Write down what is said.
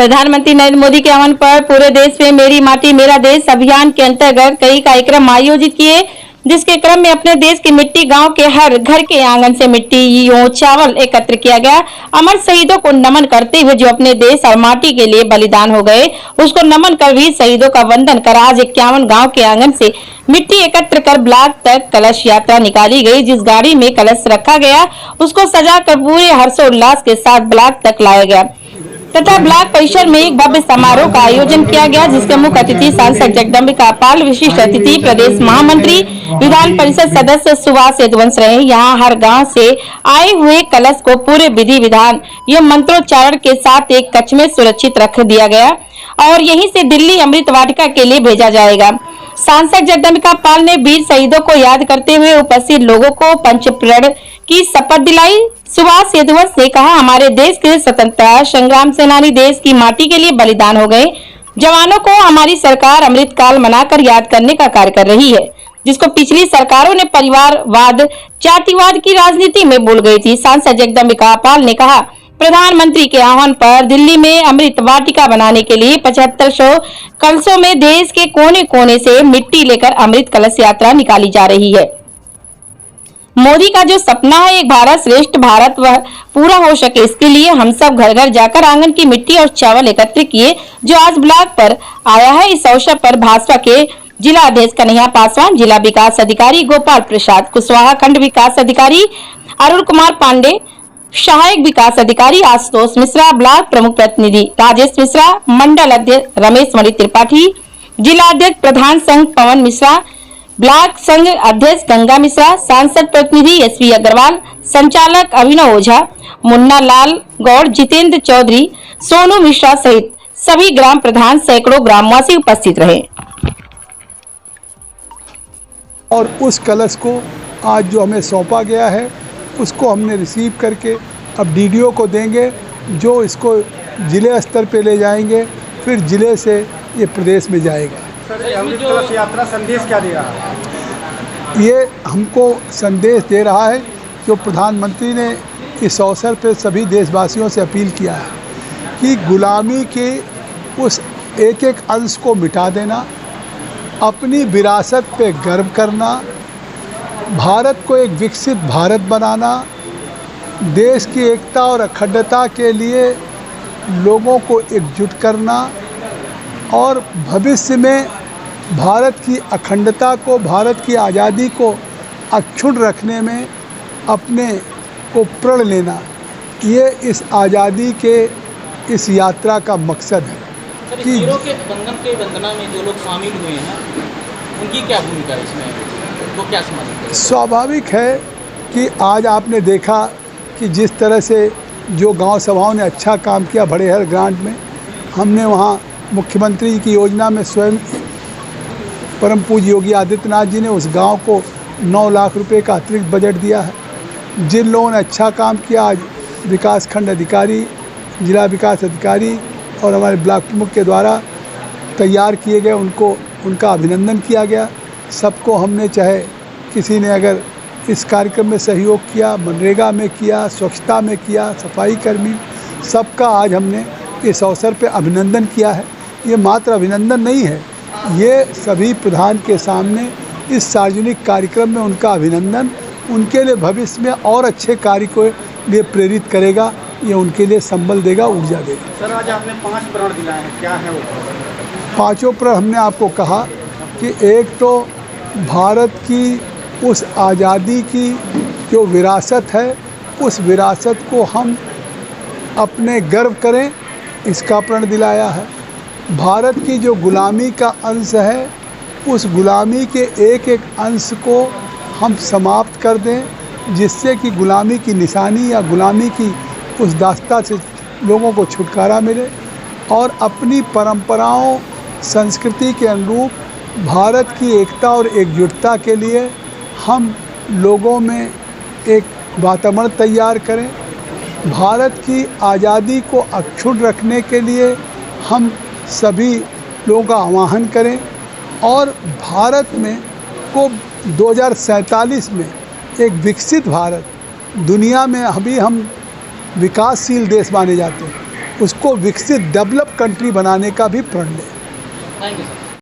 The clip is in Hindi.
प्रधानमंत्री नरेंद्र मोदी के आह्वान पर पूरे देश में मेरी माटी मेरा देश अभियान के अंतर्गत कई कार्यक्रम आयोजित किए, जिसके क्रम में अपने देश की मिट्टी गांव के हर घर के आंगन से मिट्टी चावल एकत्र किया गया। अमर शहीदों को नमन करते हुए जो अपने देश और माटी के लिए बलिदान हो गए, उसको नमन कर वीर शहीदों का वंदन कर आज 51 गांव के आंगन से मिट्टी एकत्र कर ब्लॉक तक कलश यात्रा निकाली गई। जिस गाड़ी में कलश रखा गया उसको सजा कर पूरे हर्षोल्लास के साथ ब्लॉक तक लाया गया तथा ब्लॉक परिसर में एक भव्य समारोह का आयोजन किया गया, जिसके मुख्य अतिथि सांसद जगदम्बिका पाल, विशिष्ट अतिथि प्रदेश महामंत्री, विधान परिषद सदस्य सुभाष यदुवंश रहे। यहाँ हर गांव से आए हुए कलश को पूरे विधि विधान एवं मंत्रोच्चारण के साथ एक कक्ष में सुरक्षित रख दिया गया और यहीं से दिल्ली अमृत वाटिका के लिए भेजा जाएगा। सांसद जगदम्बिका पाल ने वीर शहीदों को याद करते हुए उपस्थित लोगों को पंचप्रण की शपथ दिलाई। सुभाष यदुवंश ने कहा, हमारे देश के स्वतंत्रता संग्राम सेनानी देश की माटी के लिए बलिदान हो गए जवानों को हमारी सरकार अमृत काल मनाकर याद करने का कार्य कर रही है, जिसको पिछली सरकारों ने परिवारवाद जातिवाद की राजनीति में भूल गई थी। सांसद जगदम्बिका पाल ने कहा, प्रधानमंत्री के आह्वान पर दिल्ली में अमृत वाटिका बनाने के लिए 7500 कलशों में देश के कोने कोने से मिट्टी लेकर अमृत कलश यात्रा निकाली जा रही है। मोदी का जो सपना है एक भारत श्रेष्ठ भारत वह पूरा हो सके, इसके लिए हम सब घर घर जाकर आंगन की मिट्टी और चावल एकत्र किए, जो आज ब्लॉक पर आया है। इस अवसर पर भाजपा के जिला अध्यक्ष कन्हैया पासवान, जिला विकास अधिकारी गोपाल प्रसाद कुशवाहा, खंड विकास अधिकारी अरुण कुमार पांडे, सहायक विकास अधिकारी आशुतोष मिश्रा, ब्लॉक प्रमुख प्रतिनिधि राजेश मिश्रा, मंडल अध्यक्ष रमेश मणि त्रिपाठी, जिला अध्यक्ष प्रधान संघ पवन मिश्रा, ब्लॉक संघ अध्यक्ष गंगा मिश्रा, सांसद प्रतिनिधि एसवी अग्रवाल, संचालक अभिनव ओझा, मुन्ना लाल गौड़, जितेंद्र चौधरी, सोनू मिश्रा सहित सभी ग्राम प्रधान, सैकड़ों ग्रामवासी उपस्थित रहे। और उस कलश को आज जो हमें सौंपा गया है उसको हमने रिसीव करके अब डीडीओ को देंगे, जो इसको जिले स्तर पे ले जाएंगे, फिर जिले से ये प्रदेश में जाएगा। सर, अमृत कलश यात्रा संदेश क्या दे रहा है? ये हमको संदेश दे रहा है जो प्रधानमंत्री ने इस अवसर पर सभी देशवासियों से अपील किया है कि गुलामी के उस एक एक अंश को मिटा देना, अपनी विरासत पे गर्व करना, भारत को एक विकसित भारत बनाना, देश की एकता और अखंडता के लिए लोगों को एकजुट करना और भविष्य में भारत की अखंडता को, भारत की आज़ादी को अक्षुण्ण रखने में अपने को प्रण लेना, ये इस आज़ादी के इस यात्रा का मकसद है। सर, हीरो के बंधन के वंदना में जो लोग शामिल हुए हैं उनकी क्या भूमिका है इसमें, तो क्या समझते हैं? स्वाभाविक है कि आज आपने देखा कि जिस तरह से जो गांव सभाओं ने अच्छा काम किया, बड़ेहर ग्रांट में हमने वहाँ मुख्यमंत्री की योजना में स्वयं परम पूज्य योगी आदित्यनाथ जी ने उस गांव को 9 लाख रुपए का अतिरिक्त बजट दिया है। जिन लोगों ने अच्छा काम किया, आज विकास खंड अधिकारी, जिला विकास अधिकारी और हमारे ब्लॉक प्रमुख के द्वारा तैयार किए गए उनको उनका अभिनंदन किया गया। सबको हमने, चाहे किसी ने अगर इस कार्यक्रम में सहयोग किया, मनरेगा में किया, स्वच्छता में किया, सफाई कर्मी, सबका आज हमने इस अवसर पे अभिनंदन किया है। ये मात्र अभिनंदन नहीं है, ये सभी प्रधान के सामने इस सार्वजनिक कार्यक्रम में उनका अभिनंदन उनके लिए भविष्य में और अच्छे कार्य को लिए प्रेरित करेगा, ये उनके लिए संबल देगा, ऊर्जा देगा। सर, आज आपने 5 प्रण दिलाए हैं, क्या है वो? 5 प्रण हमने आपको कहा कि एक तो भारत की उस आज़ादी की जो विरासत है, उस विरासत को हम अपने गर्व करें, इसका प्रण दिलाया है। भारत की जो गुलामी का अंश है, उस गुलामी के एक एक अंश को हम समाप्त कर दें, जिससे कि गुलामी की निशानी या गुलामी की उस दास्ता से लोगों को छुटकारा मिले और अपनी परंपराओं, संस्कृति के अनुरूप भारत की एकता और एकजुटता के लिए हम लोगों में एक वातावरण तैयार करें। भारत की आज़ादी को अक्षुण्ण रखने के लिए हम सभी लोगों का आह्वान करें और भारत में को 2047 में एक विकसित भारत, दुनिया में अभी हम विकासशील देश माने जाते हैं, उसको विकसित डेवलप कंट्री बनाने का भी प्रण लें। Thank you sir.